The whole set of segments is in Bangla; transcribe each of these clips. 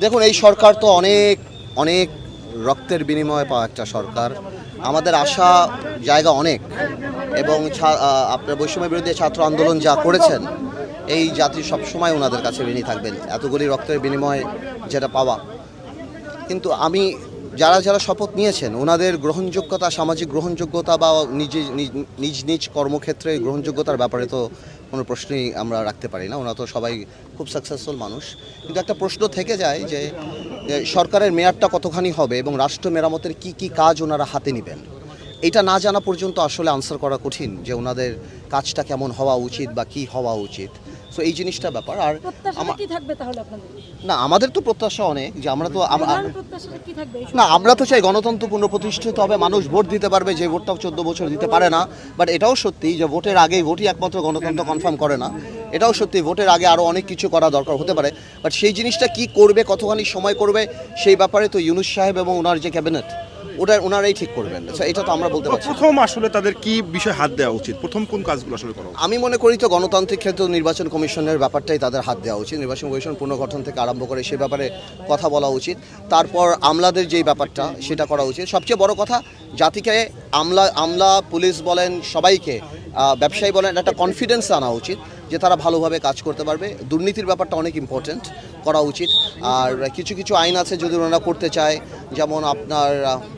দেখুন, এই সরকার তো অনেক অনেক রক্তের বিনিময়ে পাওয়া একটা সরকার। আমাদের আশা জায়গা অনেক, এবং আপনার বৈষম্য বিরোধী ছাত্র আন্দোলন যা করেছেন, এই জাতি সবসময় ওনাদের কাছে ঋণী থাকবেন, এতগুলি রক্তের বিনিময়ে যেটা পাওয়া। কিন্তু আমি যারা যারা শপথ নিয়েছেন ওনাদের গ্রহণযোগ্যতা, সামাজিক গ্রহণযোগ্যতা বা নিজ নিজ কর্মক্ষেত্রে গ্রহণযোগ্যতার ব্যাপারে তো কোনো প্রশ্নই আমরা রাখতে পারি না। ওনারা তো সবাই খুব সাকসেসফুল মানুষ, কিন্তু একটা প্রশ্ন থেকে যায় যে সরকারের মেয়াদটা কতখানি হবে এবং রাষ্ট্র মেরামতের কি কি কাজ ওনারা হাতে নেবেন। এটা না জানা পর্যন্ত আসলে আনসার করা কঠিন যে ওনাদের কাজটা কেমন হওয়া উচিত বা কি হওয়া উচিত। সো এই জিনিসটা ব্যাপার। আর কি থাকবে তাহলে আপনাদের? না, আমাদের তো প্রত্যাশা অনেক যে আমরা তো কি থাকবে? না, আমরা তো চাই গণতন্ত্র পুনঃপ্রতিষ্ঠিত হবে, মানুষ ভোট দিতে পারবে, যে ভোটটাও 14 বছর দিতে পারে না। বাট এটাও সত্যি যে ভোটের আগেই ভোটই একমাত্র গণতন্ত্র কনফার্ম করে না। এটাও সত্যি ভোটের আগে আরও অনেক কিছু করা দরকার হতে পারে। বাট সেই জিনিসটা কি করবে, কতখানি সময় করবে, সেই ব্যাপারে তো ইউনূস সাহেব এবং ওনার যে ক্যাবিনেট ওনারাই ঠিক করবেন। এটা তো আমরা বলতে পারছি। প্রথম আসলে তাদের কি বিষয়ে হাত দেওয়া উচিত, প্রথম কোন কাজগুলো আসলে করা উচিত? আমি মনে করি তো গণতান্ত্রিক ক্ষেত্রে নির্বাচন কমিশনের ব্যাপারটাই তাদের হাত দেওয়া উচিত। নির্বাচন কমিশন পুনর্গঠন থেকে আরম্ভ করে সে ব্যাপারে কথা বলা উচিত। তারপর আমলাদের যেই ব্যাপারটা সেটা করা উচিত। সবচেয়ে বড় কথা, জাতিকে আমলা পুলিশ বলেন, সবাইকে ব্যবসায়ী বলেন, একটা কনফিডেন্স আনা উচিত যে তারা ভালোভাবে কাজ করতে পারবে। দুর্নীতির ব্যাপারটা অনেক ইম্পর্ট্যান্ট, করা উচিত। আর কিছু কিছু আইন আছে যদি ওনারা করতে চায়, যেমন আপনার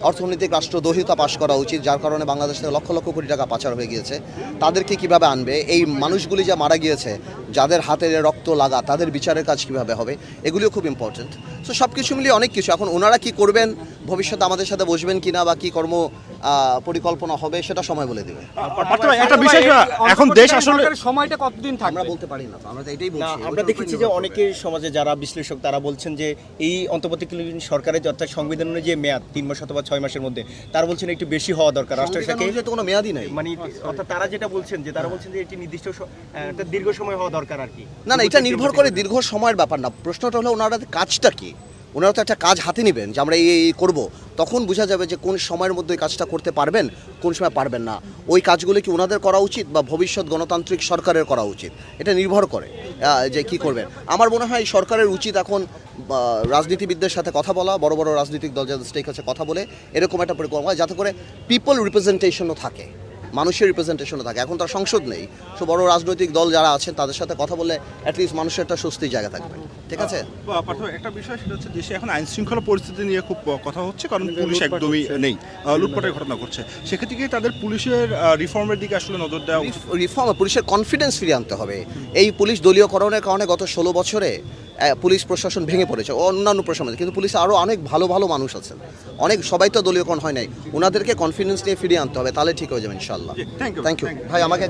অর্থনৈতিক রাষ্ট্রদ্রোহিতা পাশ করা উচিত, যার কারণে বাংলাদেশ থেকে লক্ষ লক্ষ কোটি টাকা পাচার হয়ে গিয়েছে। তাদেরকে কিভাবে আনবে, এই মানুষগুলি যা মারা গিয়েছে, যাদের হাতে রক্ত লাগা, তাদের বিচারের কাজ কিভাবে হবে, এগুলিও খুব ইম্পর্ট্যান্ট। সো সব কিছু মিলিয়ে অনেক কিছু। এখন ওনারা কি করবেন, ভবিষ্যতে আমাদের সাথে বসবেন কিনা বা কি কর্ম পরিকল্পনা হবে, সেটা সময় বলে দেবে। একটা বিষয়, এখন দেশ আসলে সময়টা কতদিন থাকবে আমরা বলতে পারি না, আমরা তো এটাই বলছি। আমরা দেখেছি যে অনেকের সমাজে যারা বিশ্লেষক তারা বলছেন যে এই অন্তর্বর্তীকালীন সরকারের অর্থাৎ সংবিধান অনুযায়ী মেয়াদ 3 মাস অথবা 6 মাসের মধ্যে, তারা বলছেন একটু বেশি হওয়া দরকার রাষ্ট্রের সাথে। তো কোনো মেয়াদই নাই, মানে অর্থাৎ তারা যেটা বলছেন যে তারা বলছেন যে এটি নির্দিষ্ট একটা দীর্ঘ সময় হওয়া দরকার আর কি। না, এটা নির্ভর করে দীর্ঘ সময়ের ব্যাপার না। প্রশ্নটা হলো ওনারা কাজটা কি। ওনারা তো একটা কাজ হাতে নেবেন যে আমরা এই করব, তখন বোঝা যাবে যে কোন সময়ের মধ্যে ওই কাজটা করতে পারবেন, কোন সময় পারবেন না। ওই কাজগুলো কি ওনাদের করা উচিত বা ভবিষ্যৎ গণতান্ত্রিক সরকারের করা উচিত, এটা নির্ভর করে যে কি করবেন। আমার মনে হয় সরকারের উচিত এখন রাজনীতিবিদদের সাথে কথা বলা, বড় বড় রাজনৈতিক দল যাদের স্টেক আছে কথা বলে এরকম একটা পরিকল্পনা, যাতে করে পিপল রিপ্রেজেন্টেশনও থাকে, মানুষের রিপ্রেজেন্টেশনও থাকে। এখন তার সংসদ নেই, সো বড় রাজনৈতিক দল যারা আছেন তাদের সাথে কথা বললে অ্যাটলিস্ট মানুষের একটা স্বস্তির জায়গা থাকবে। ঠিক আছে। একটা বিষয়, সেটা হচ্ছে দেশে এখন আইন শৃঙ্খলা পরিস্থিতি নিয়ে খুব কথা হচ্ছে, কারণ পুলিশ একদমই নেই, লুটপাটের ঘটনা ঘটছে। সেক্ষেত্রে কি তাদের পুলিশের রিফর্মের দিকে আসলে নজর দেওয়া উচিত? রিফর্ম, পুলিশের কনফিডেন্স ফিরিয়ে আনতে হবে। এই পুলিশ দলীয়করণের কারণে গত 16 বছরে পুলিশ প্রশাসন ভেঙে পড়েছে, অন্যান্য প্রশাসন, কিন্তু পুলিশে আরও অনেক ভালো ভালো মানুষ আছেন, অনেক, সবাই তো দলীয়করণ হয় নাই। ওনাদেরকে কনফিডেন্স নিয়ে ফিরিয়ে আনতে হবে, তাহলে ঠিক হয়ে যাবে ইনশাল্লাহ। থ্যাংক ইউ ভাই, আমাকে